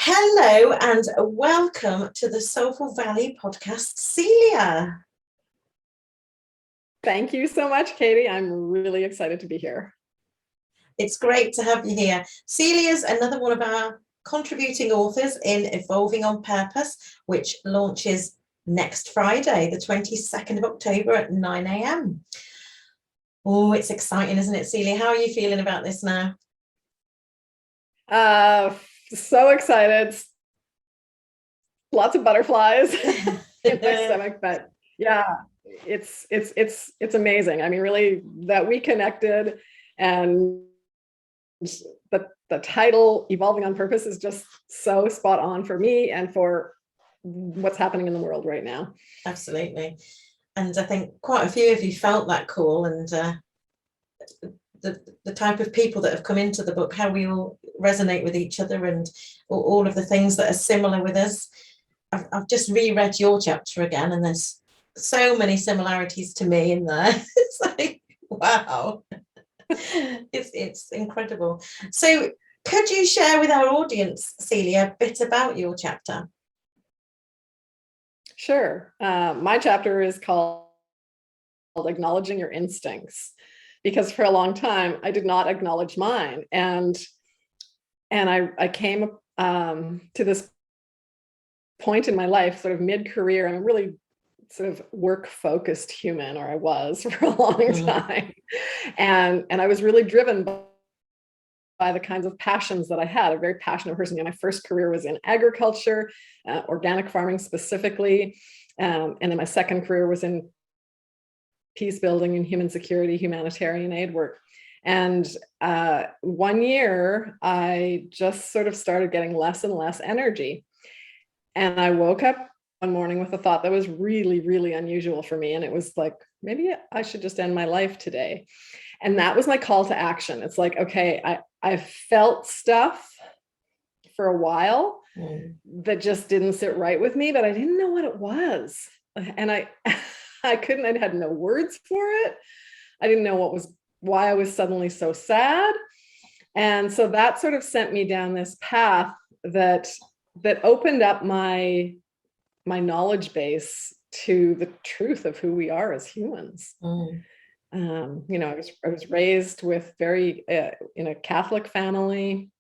Hello and welcome to the Soulful Valley podcast, Celia. Thank you so much, Katie. I'm really excited to be here. It's great to have you here. Celia's another one of our contributing authors in Evolving on Purpose, which launches next Friday, the 22nd of October at 9 a.m. Oh, it's exciting, isn't it, Celia? How are you feeling about this now? So excited. Lots of butterflies in my stomach, but yeah, it's amazing. I mean, really, that we connected, and the title Evolving on Purpose is just so spot on for me and for what's happening in the world right now. Absolutely. And I think quite a few of you felt that call, and the type of people that have come into the book, how we all resonate with each other, and all of the things that are similar with us. I've just reread your chapter again, and there's so many similarities to me in there. It's like, wow. It's incredible. So could you share with our audience, Celia, a bit about your chapter? Sure. My chapter is called Acknowledging Your Instincts, because for a long time I did not acknowledge mine, and I came to this point in my life, sort of mid-career. I'm a really sort of work-focused human, or I was for a long time, and I was really driven by the kinds of passions that I had. A very passionate person. My first career was in agriculture, organic farming specifically, and then my second career was in peacebuilding and human security, humanitarian aid work. And 1 year, I just sort of started getting less and less energy. And I woke up one morning with a thought that was really, really unusual for me. And it was like, maybe I should just end my life today. And that was my call to action. It's like, okay, I felt stuff for a while that just didn't sit right with me, but I didn't know what it was. And I had no words for it. I didn't know why I was suddenly so sad. And so that sort of sent me down this path that opened up my knowledge base to the truth of who we are as humans. I was raised with in a Catholic family,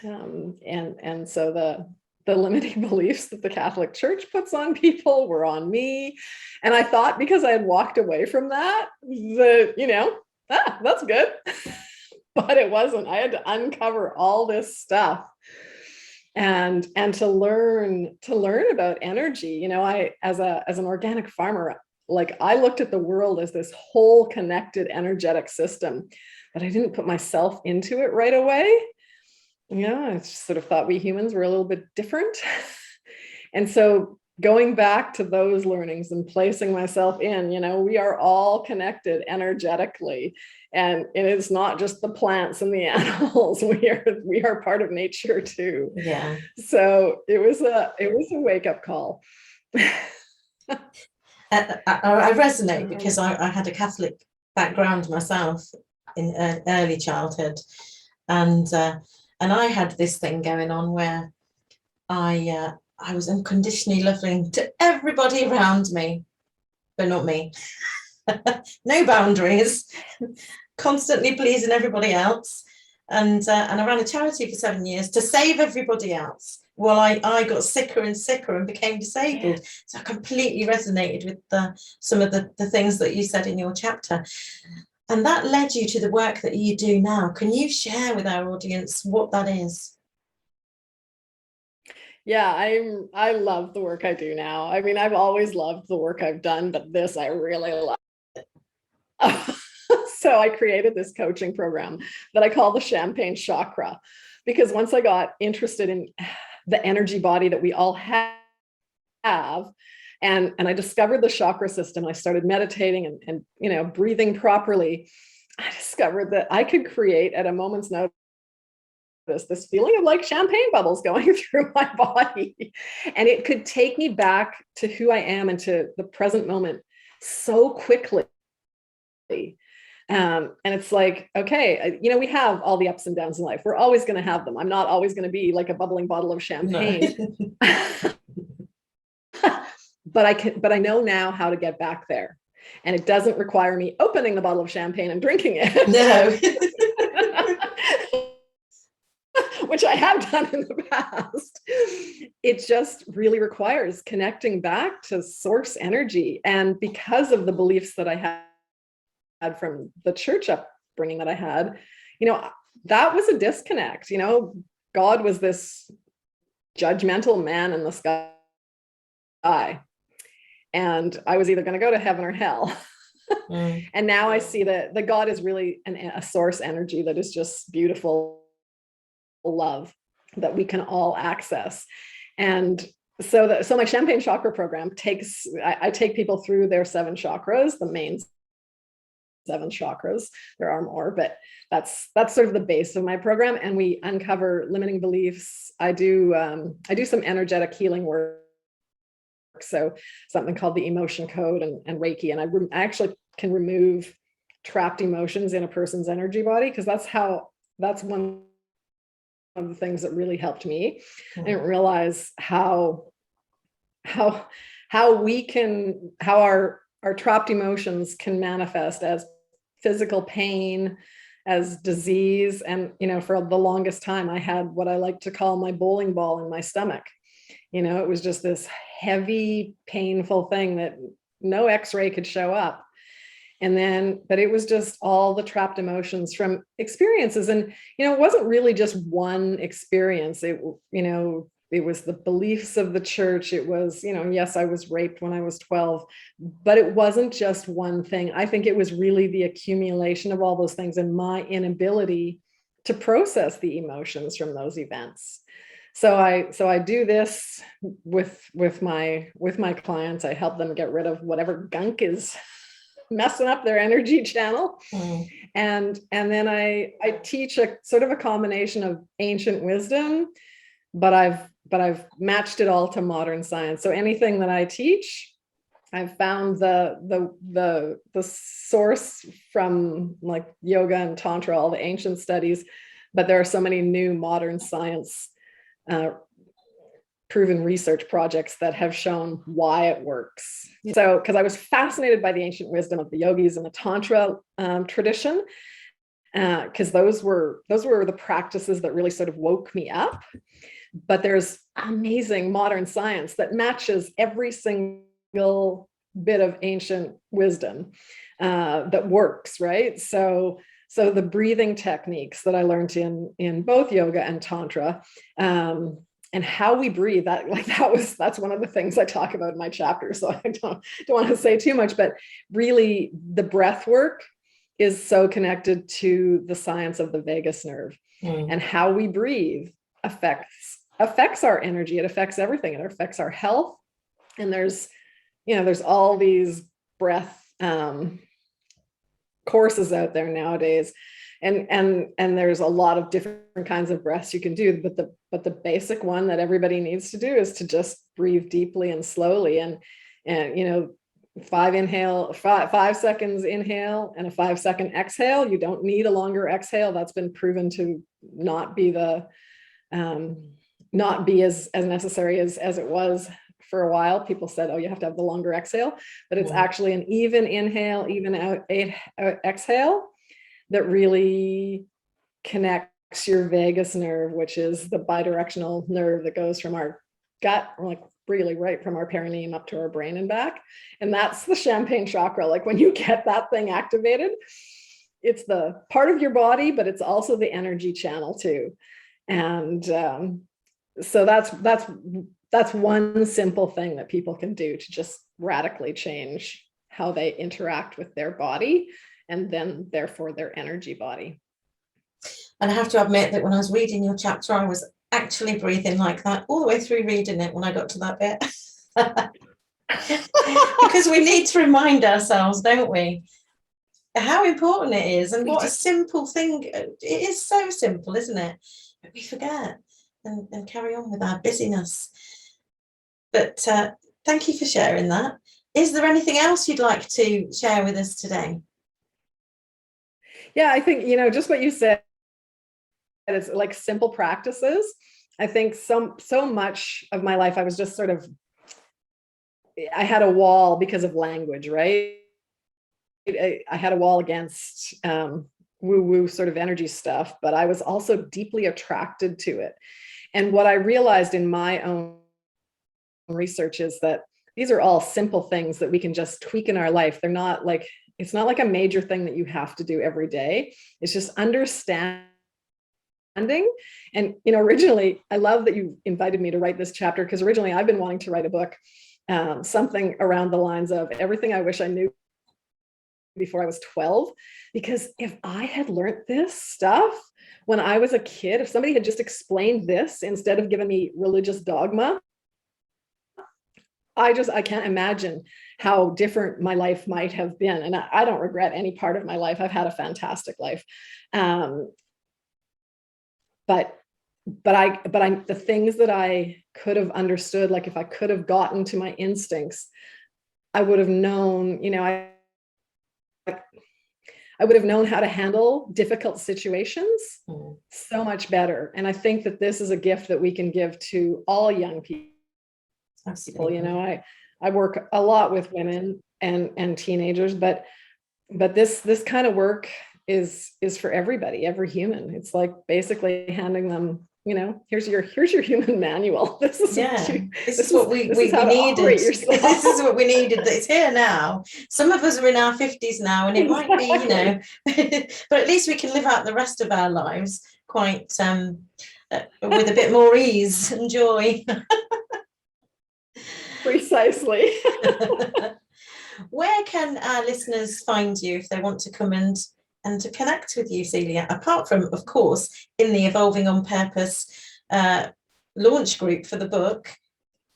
and so the limiting beliefs that the Catholic Church puts on people were on me. And I thought, because I had walked away from that, that's good. But it wasn't. I had to uncover all this stuff and to learn about energy. I, as an organic farmer, like, I looked at the world as this whole connected energetic system, but I didn't put myself into it right away. I just sort of thought we humans were a little bit different. And so going back to those learnings and placing myself in, we are all connected energetically. And it is not just the plants and the animals. We are part of nature too. Yeah. So it was a wake-up call. I resonate, because I had a Catholic background myself in early childhood, and I had this thing going on where I was unconditionally loving to everybody around me, but not me. No boundaries, constantly pleasing everybody else, and I ran a charity for 7 years to save everybody else. Well, I got sicker and sicker and became disabled. So I completely resonated with some of the things that you said in your chapter. And that led you to the work that you do now. Can you share with our audience what that is? Yeah, I love the work I do now. I mean, I've always loved the work I've done, but this I really love. So I created this coaching program that I call the Champagne Chakra, because once I got interested in the energy body that we all have, and I discovered the chakra system, I started meditating and breathing properly, I discovered that I could create at a moment's notice this feeling of like champagne bubbles going through my body. And it could take me back to who I am and to the present moment so quickly And it's like, okay, we have all the ups and downs in life. We're always going to have them. I'm not always going to be like a bubbling bottle of champagne. No. But I know now how to get back there. And it doesn't require me opening the bottle of champagne and drinking it. No. Which I have done in the past. It just really requires connecting back to source energy. And because of the beliefs that I had from the church upbringing that I had, that was a disconnect. God was this judgmental man in the sky. And I was either going to go to heaven or hell. And now I see that the God is really a source energy that is just beautiful love that we can all access. And so my champagne chakra program I take people through their 7 chakras, the main 7 chakras. There are more, but that's sort of the base of my program. And we uncover limiting beliefs. I do some energetic healing work. So something called the emotion code and Reiki. And I actually can remove trapped emotions in a person's energy body, because that's one of the things that really helped me. I didn't realize how our trapped emotions can manifest as physical pain, as disease. And, for the longest time, I had what I like to call my bowling ball in my stomach. It was just this heavy, painful thing that no X-ray could show up. But it was just all the trapped emotions from experiences. And, it wasn't really just one experience. It was the beliefs of the church. It was, yes, I was raped when I was 12, but it wasn't just one thing. I think it was really the accumulation of all those things and my inability to process the emotions from those events. So I do this with my clients. I help them get rid of whatever gunk is messing up their energy channel. And then I teach a sort of a combination of ancient wisdom, but I've matched it all to modern science. So anything that I teach, I've found the source from like yoga and Tantra, all the ancient studies, but there are so many new modern science proven research projects that have shown why it works. So, because I was fascinated by the ancient wisdom of the yogis and the Tantra tradition, because those were the practices that really sort of woke me up. But there's amazing modern science that matches every single bit of ancient wisdom that works, right? So the breathing techniques that I learned in both yoga and Tantra, and how we breathe, that's one of the things I talk about in my chapter. So I don't want to say too much, but really the breath work is so connected to the science of the vagus nerve, and how we breathe affects our energy. It affects everything. It affects our health. And there's all these breath courses out there nowadays. And there's a lot of different kinds of breaths you can do, but the basic one that everybody needs to do is to just breathe deeply and slowly, and 5 seconds inhale and a 5-second exhale. You don't need a longer exhale. That's been proven to not be as necessary as it was for a while. People said, oh, you have to have the longer exhale, but it's actually an even inhale, even out exhale that really connects your vagus nerve, which is the bidirectional nerve that goes from our gut, like really right from our perineum up to our brain and back. And that's the champagne chakra. Like when you get that thing activated, it's the part of your body, but it's also the energy channel too. And so that's one simple thing that people can do to just radically change how they interact with their body, and then therefore their energy body. And I have to admit that when I was reading your chapter, I was actually breathing like that all the way through reading it when I got to that bit. Because we need to remind ourselves, don't we, how important it is, and what a simple thing. It is so simple, isn't it? But we forget and carry on with our busyness. But thank you for sharing that. Is there anything else you'd like to share with us today? Yeah, I think, just what you said, it's like simple practices. I think so much of my life, I was just sort of, I had a wall because of language, right? I had a wall against woo-woo sort of energy stuff, but I was also deeply attracted to it. And what I realized in my own research is that these are all simple things that we can just tweak in our life. They're not like, it's not like a major thing that you have to do every day. It's just understanding. And, originally, I love that you invited me to write this chapter, because originally I've been wanting to write a book, something around the lines of everything I wish I knew before I was 12, because if I had learned this stuff when I was a kid, if somebody had just explained this instead of giving me religious dogma, I can't imagine how different my life might have been. And I don't regret any part of my life. I've had a fantastic life. But the things that I could have understood, like if I could have gotten to my instincts, I would have known, I would have known how to handle difficult situations so much better. And I think that this is a gift that we can give to all young people. Absolutely. I work a lot with women and teenagers, but this kind of work is for everybody, every human. It's like basically handing them, here's your human manual. This is what we needed. This is what we needed. It's here now. Some of us are in our 50s now, and it might be, but at least we can live out the rest of our lives quite with a bit more ease and joy. Precisely. Where can our listeners find you if they want to come and to connect with you, Celia, apart from, of course, in the Evolving on Purpose launch group for the book?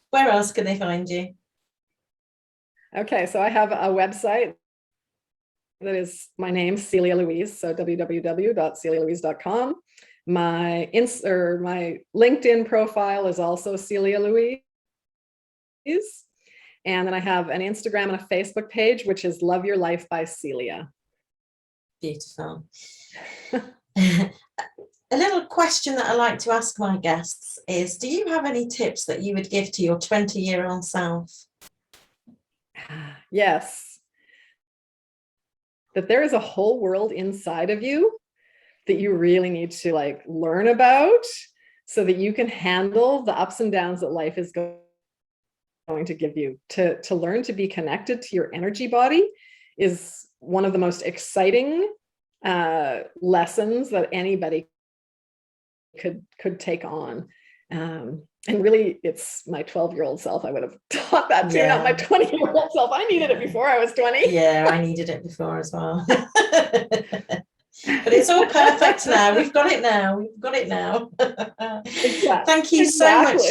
Where else can they find you? Okay, so I have a website that is my name, Celia Louise, so www.celialouise.com. My LinkedIn profile is also Celia Louise. And then I have an Instagram and a Facebook page, which is Love Your Life by Celia. Beautiful. A little question that I like to ask my guests is, do you have any tips that you would give to your 20-year-old self? Yes. That there is a whole world inside of you that you really need to learn about so that you can handle the ups and downs that life is going to give you. To learn to be connected to your energy body is one of the most exciting lessons that anybody could take on. And really, it's my 12-year-old self I would have taught that to, not my 20-year-old self. I needed it before I was 20. Yeah, I needed it before as well. But it's all perfect now. We've got it now. Exactly. Thank you so much.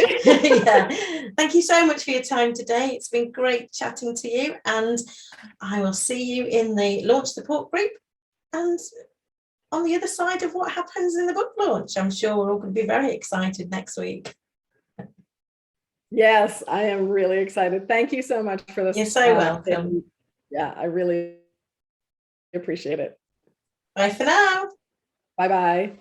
Thank you so much for your time today. It's been great chatting to you, and I will see you in the Launch Support group and on the other side of what happens in the book launch. I'm sure we're all going to be very excited next week. Yes, I am really excited. Thank you so much for this. You're so welcome. Yeah, I really appreciate it. Bye for now. Bye-bye.